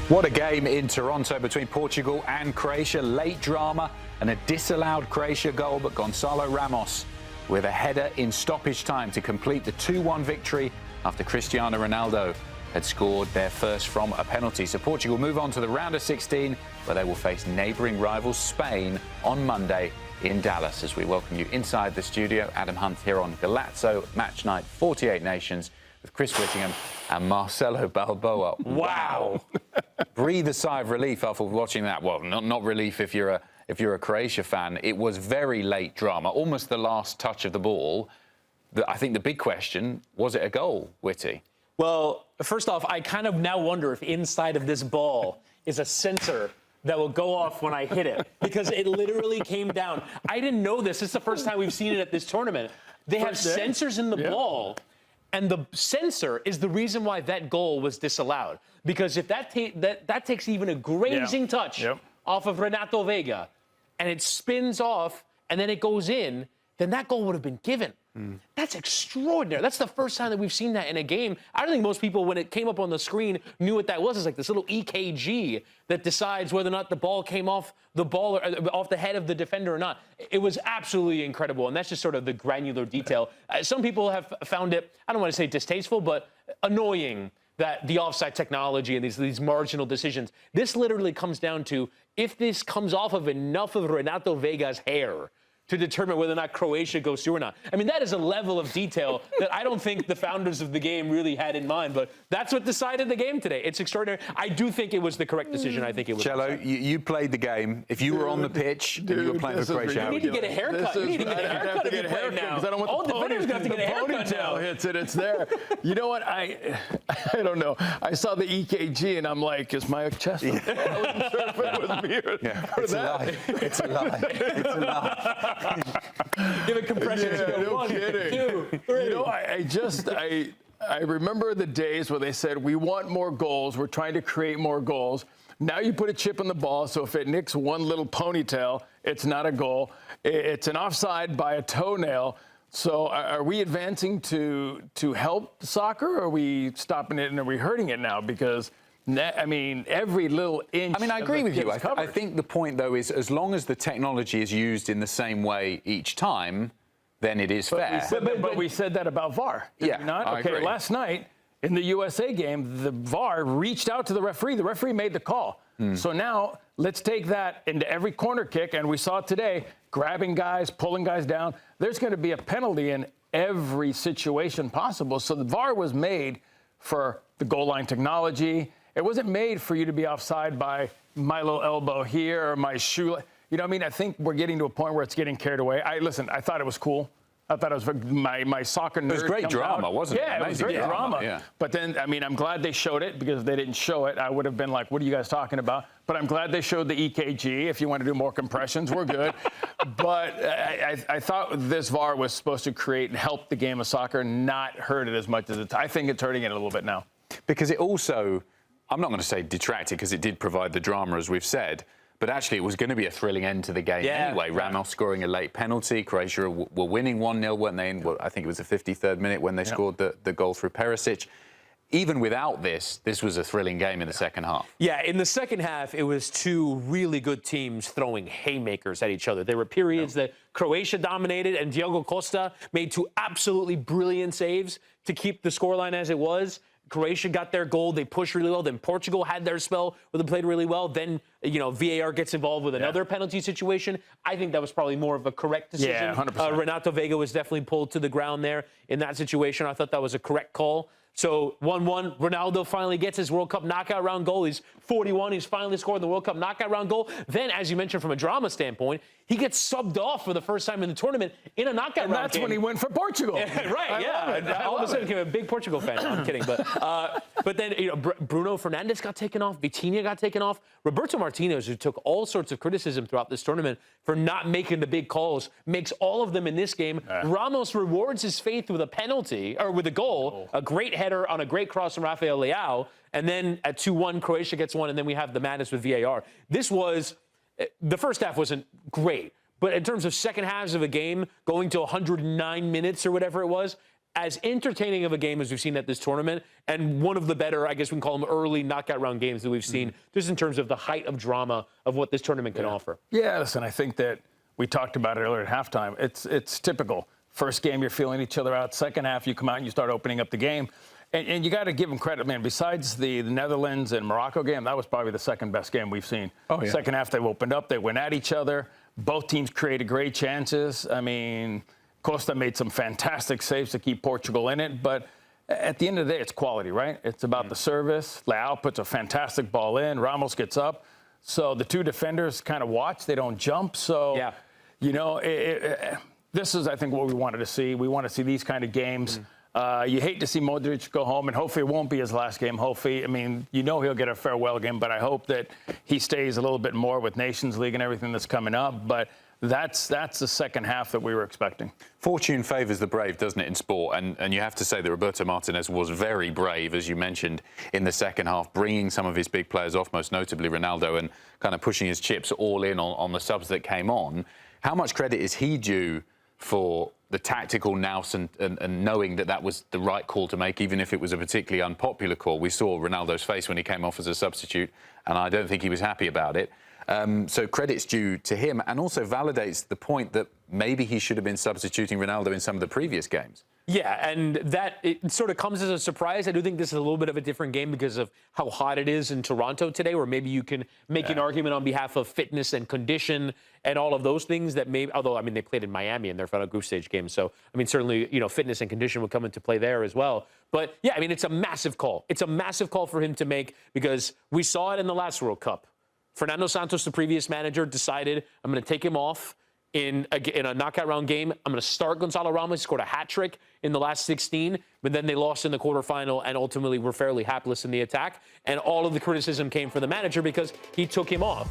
What a game in Toronto between Portugal and Croatia. Late drama and a disallowed Croatia goal, but Gonçalo Ramos with a header in stoppage time to complete the 2-1 victory after Cristiano Ronaldo had scored their first from a penalty. So Portugal move on to the round of 16, where they will face neighbouring rivals Spain on Monday in Dallas. As we welcome you inside the studio, Adam Hunt here on Golazo Match Night 48 Nations with Chris Whittingham and Marcelo Balboa. Wow! Breathe a sigh of relief after watching that. Well, not relief if you're a Croatia fan. It was very late drama, almost the last touch of the ball. I think the big question, was it a goal, Whitty? Well, first off, I kind of now wonder if inside of this ball is a sensor that will go off when I hit it, because it literally came down. I didn't know this. This is the first time we've seen it at this tournament. They have sensors in the ball, and the sensor is the reason why that goal was disallowed. Because if that takes even a grazing touch off of Renato Vega, and it spins off, and then it goes in, then that goal would have been given. That's extraordinary. That's the first time that we've seen that in a game. I don't think most people, when it came up on the screen, knew what that was. It's like this little EKG that decides whether or not the ball came off the ball or off the head of the defender or not. It was absolutely incredible, and that's just sort of the granular detail. Some people have found it, I don't want to say distasteful, but annoying that the offside technology and these marginal decisions. This literally comes down to if this comes off of enough of Renato Vega's hair to determine whether or not Croatia goes through or not. I mean, that is a level of detail that I don't think the founders of the game really had in mind, but that's what decided the game today. It's extraordinary. I do think it was the correct decision. I think it was. Cello, you played the game. If you were on the pitch and you were playing for Croatia, you need to get a haircut. You need to get a haircut if you play now. I don't want all defenders have to get a haircut now. Hits it. It's there. You know what? I don't know. I saw the EKG and I'm like, is my chest? I wasn't sure if it was me or that. It's a lie. It's a lie. Give it compression. No 1, kidding. 2, 3. You know, I remember the days where they said, we want more goals. We're trying to create more goals. Now you put a chip on the ball, so if it nicks one little ponytail, it's not a goal. It's an offside by a toenail. So are we advancing to help soccer, or are we stopping it and are we hurting it now? Because I mean, every little inch. I mean, I agree with you. I think the point, though, is as long as the technology is used in the same way each time, then it is fair. But we said that about VAR, did we not? I agree. Last night in the USA game, the VAR reached out to the referee. The referee made the call. So now let's take that into every corner kick, and we saw it today, grabbing guys, pulling guys down. There's going to be a penalty in every situation possible. So the VAR was made for the goal line technology. It wasn't made for you to be offside by my little elbow here or my shoe. You know what I mean? I think we're getting to a point where it's getting carried away. Listen, I thought it was cool. I thought it was my soccer nerd. It was great drama, wasn't it? Yeah, it was great drama. Yeah. But then, I mean, I'm glad they showed it, because if they didn't show it, I would have been like, what are you guys talking about? But I'm glad they showed the EKG. If you want to do more compressions, we're good. But I thought this VAR was supposed to create and help the game of soccer, not hurt it as much as I think it's hurting it a little bit now. Because it also, I'm not going to say detracted, because it did provide the drama, as we've said, but actually it was going to be a thrilling end to the game anyway. Ramos scoring a late penalty. Croatia were winning 1-0, weren't they? I think it was the 53rd minute when they scored the goal through Perisic. Even without this was a thrilling game in the second half. Yeah, in the second half, it was two really good teams throwing haymakers at each other. There were periods that Croatia dominated, and Diogo Costa made two absolutely brilliant saves to keep the scoreline as it was. Croatia got their goal. They pushed really well. Then Portugal had their spell where they played really well. Then, VAR gets involved with another penalty situation. I think that was probably more of a correct decision. Yeah, 100%. Renato Vega was definitely pulled to the ground there in that situation. I thought that was a correct call. So 1-1, Ronaldo finally gets his World Cup knockout round goal. He's 41. He's finally scored the World Cup knockout round goal. Then, as you mentioned, from a drama standpoint, he gets subbed off for the first time in the tournament in a knockout round. That's when he went for Portugal. Right, yeah. All of a sudden became a big Portugal fan. No, I'm kidding. But then, Bruno Fernandes got taken off. Vitinha got taken off. Roberto Martinez, who took all sorts of criticism throughout this tournament for not making the big calls, makes all of them in this game. Ramos rewards his faith with a penalty, or with a goal, a great header on a great cross from Rafael Leao. And then at 2-1, Croatia gets one, and then we have the madness with VAR. The first half wasn't great, but in terms of second halves of a game, going to 109 minutes or whatever it was, as entertaining of a game as we've seen at this tournament, and one of the better, I guess we can call them early knockout round games that we've seen, just in terms of the height of drama of what this tournament can offer. Yeah, listen, I think that we talked about it earlier at halftime. It's typical. First game, you're feeling each other out. Second half, you come out and you start opening up the game. And you got to give them credit, man. Besides the Netherlands and Morocco game, that was probably the second best game we've seen. Oh, yeah. Second half, they opened up. They went at each other. Both teams created great chances. I mean, Costa made some fantastic saves to keep Portugal in it. But at the end of the day, it's quality, right? It's about the service. Leao puts a fantastic ball in. Ramos gets up. So the two defenders kind of watch. They don't jump. So, yeah. you know, this is, I think, what we wanted to see. We want to see these kind of games. You hate to see Modric go home, and hopefully it won't be his last game. Hopefully, I mean, you know he'll get a farewell game, but I hope that he stays a little bit more with Nations League and everything that's coming up. But that's the second half that we were expecting. Fortune favours the brave, doesn't it, in sport? And you have to say that Roberto Martinez was very brave, as you mentioned, in the second half, bringing some of his big players off, most notably Ronaldo, and kind of pushing his chips all in on the subs that came on. How much credit is he due for the tactical nous and knowing that that was the right call to make, even if it was a particularly unpopular call? We saw Ronaldo's face when he came off as a substitute, and I don't think he was happy about it. So credit's due to him, and also validates the point that maybe he should have been substituting Ronaldo in some of the previous games. Yeah, and that it sort of comes as a surprise. I do think this is a little bit of a different game because of how hot it is in Toronto today, where maybe you can make an argument on behalf of fitness and condition and all of those things that maybe, although, I mean, they played in Miami in their final group stage game. So, I mean, certainly, you know, fitness and condition would come into play there as well. But, yeah, I mean, it's a massive call. It's a massive call for him to make because we saw it in the last World Cup. Fernando Santos, the previous manager, decided, I'm going to take him off in a knockout round game. I'm going to start Gonçalo Ramos. He scored a hat trick in the last 16, but then they lost in the quarterfinal and ultimately were fairly hapless in the attack. And all of the criticism came from the manager because he took him off.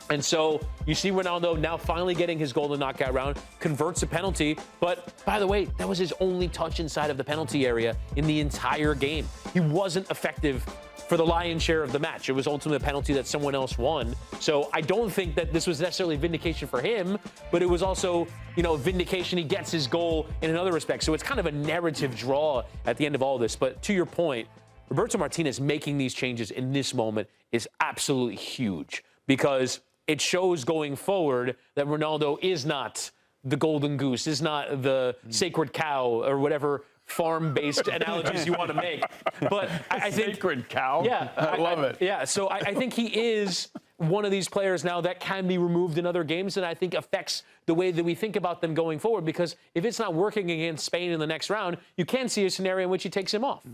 And so you see Ronaldo now finally getting his goal in the knockout round, converts a penalty. But by the way, that was his only touch inside of the penalty area in the entire game. He wasn't effective for the lion's share of the match. It was ultimately a penalty that someone else won. So I don't think that this was necessarily vindication for him, but it was also, you know, vindication. He gets his goal in another respect. So it's kind of a narrative draw at the end of all this. But to your point, Roberto Martinez making these changes in this moment is absolutely huge because it shows going forward that Ronaldo is not the golden goose, is not the sacred cow or whatever farm-based analogies you want to make. But I think sacred cow. Yeah, I love it. Yeah, so I think he is one of these players now that can be removed in other games, and I think affects the way that we think about them going forward. Because if it's not working against Spain in the next round, you can see a scenario in which he takes him off.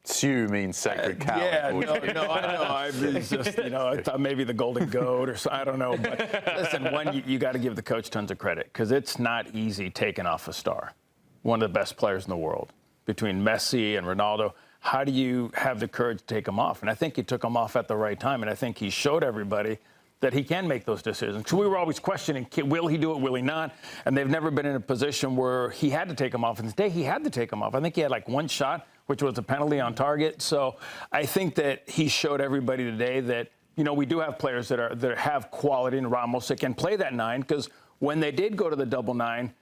Sue means sacred cow. Yeah, no, I know. It's just, you know, I thought maybe the golden goat or so, I don't know. But listen, one, you got to give the coach tons of credit because it's not easy taking off a star, one of the best players in the world, between Messi and Ronaldo. How do you have the courage to take him off? And I think he took him off at the right time, and I think he showed everybody that he can make those decisions. So we were always questioning, will he do it, will he not? And they've never been in a position where he had to take him off. And today he had to take him off. I think he had like one shot, which was a penalty on target. So I think that he showed everybody today that, you know, we do have players that have quality in Ramos that can play that 9, because when they did go to the double 9,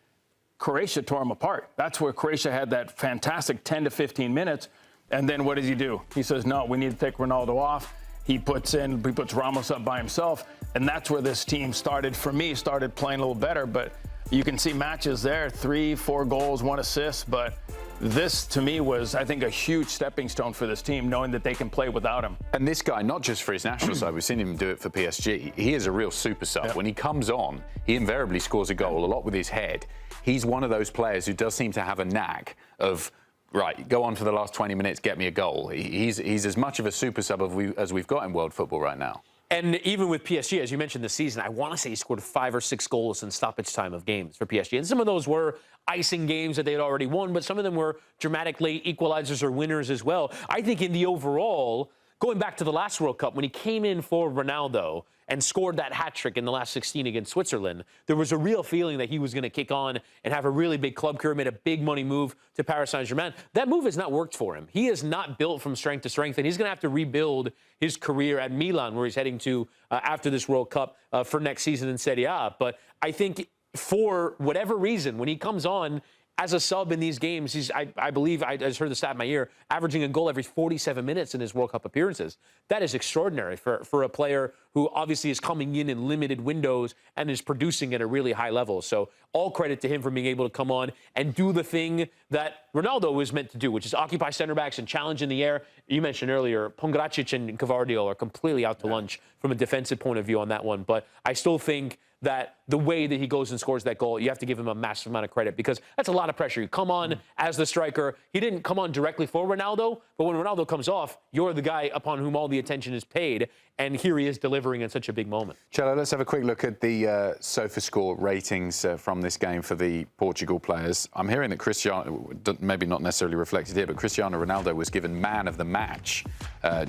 Croatia tore him apart. That's where Croatia had that fantastic 10 to 15 minutes. And then what does he do? He says, no, we need to take Ronaldo off. He puts Ramos up by himself. And that's where this team started playing a little better. But you can see matches there, 3, 4 goals, 1 assist. But this, to me, was, I think, a huge stepping stone for this team, knowing that they can play without him. And this guy, not just for his national side, we've seen him do it for PSG. He is a real super sub. Yep. When he comes on, he invariably scores a goal, a lot with his head. He's one of those players who does seem to have a knack of, right, go on for the last 20 minutes, get me a goal. He's as much of a super sub as we've got in world football right now. And even with PSG, as you mentioned this season, I want to say he scored 5 or 6 goals in stoppage time of games for PSG. And some of those were icing games that they had already won, but some of them were dramatically equalizers or winners as well. I think in the overall, going back to the last World Cup, when he came in for Ronaldo and scored that hat trick in the last 16 against Switzerland, there was a real feeling that he was going to kick on and have a really big club career, made a big money move to Paris Saint-Germain. That move has not worked for him. He is not built from strength to strength, and he's going to have to rebuild his career at Milan, where he's heading to after this World Cup for next season in Serie A. But I think for whatever reason, when he comes on, as a sub in these games, he's, I believe, I just heard the stat in my ear, averaging a goal every 47 minutes in his World Cup appearances. That is extraordinary for a player who obviously is coming in limited windows and is producing at a really high level. So all credit to him for being able to come on and do the thing that Ronaldo was meant to do, which is occupy center backs and challenge in the air. You mentioned earlier, Pongracic and Kvaratskhelia are completely out to lunch from a defensive point of view on that one. But I still think that the way that he goes and scores that goal, you have to give him a massive amount of credit because that's a lot of pressure. You come on as the striker. He didn't come on directly for Ronaldo, but when Ronaldo comes off, you're the guy upon whom all the attention is paid, and here he is delivering in such a big moment. Cello, let's have a quick look at the SofaScore ratings from this game for the Portugal players. I'm hearing that Cristiano, maybe not necessarily reflected here, but Cristiano Ronaldo was given man of the match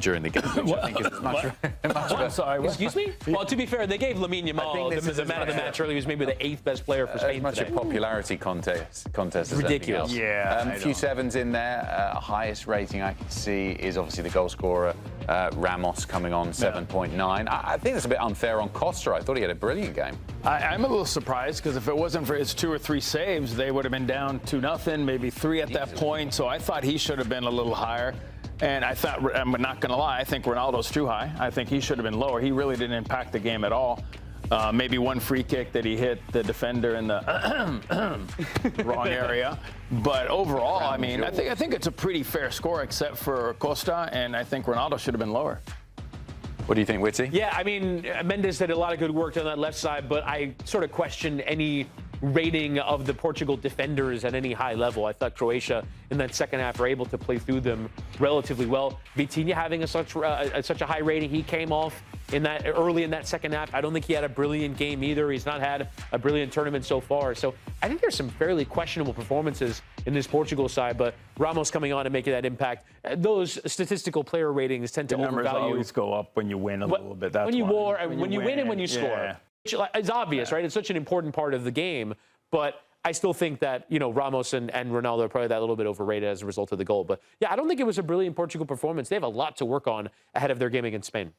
during the game, which I think is as much of a... Sorry, excuse me? Well, to be fair, they gave Lamine Yamal the man of the match earlier. He was maybe the 8th best player for Spain as much today. a popularity contest as Ridiculous. anything else. Yeah, a few sevens in there. Highest rating I can see is obviously the goal scorer, Ramos, coming on 7.9. I think it's a bit unfair on Costa. I thought he had a brilliant game. I'm a little surprised because if it wasn't for his 2 or 3 saves, they would have been down 2-0, maybe 3 at that point. So I thought he should have been a little higher. And I thought, I'm not going to lie, I think Ronaldo's too high. I think he should have been lower. He really didn't impact the game at all. Maybe one free kick that he hit the defender in the wrong area. But overall, I mean, I think it's a pretty fair score except for Costa, and I think Ronaldo should have been lower. What do you think, Witty? Yeah, I mean, Mendes did a lot of good work on that left side, but I sort of question any rating of the Portugal defenders at any high level. I thought Croatia in that second half were able to play through them relatively well. Vitinha having such a high rating, he came off in that early in that second half. I don't think he had a brilliant game either. He's not had a brilliant tournament so far. So I think there's some fairly questionable performances in this Portugal side, but Ramos coming on and making that impact. Those statistical player ratings tend to numbers overvalue. always go up when you win a little bit. That's when you why. win and when you score. It's obvious, right? It's such an important part of the game, but I still think that, you know, Ramos and Ronaldo are probably that little bit overrated as a result of the goal. But yeah, I don't think it was a brilliant Portugal performance. They have a lot to work on ahead of their game against Spain.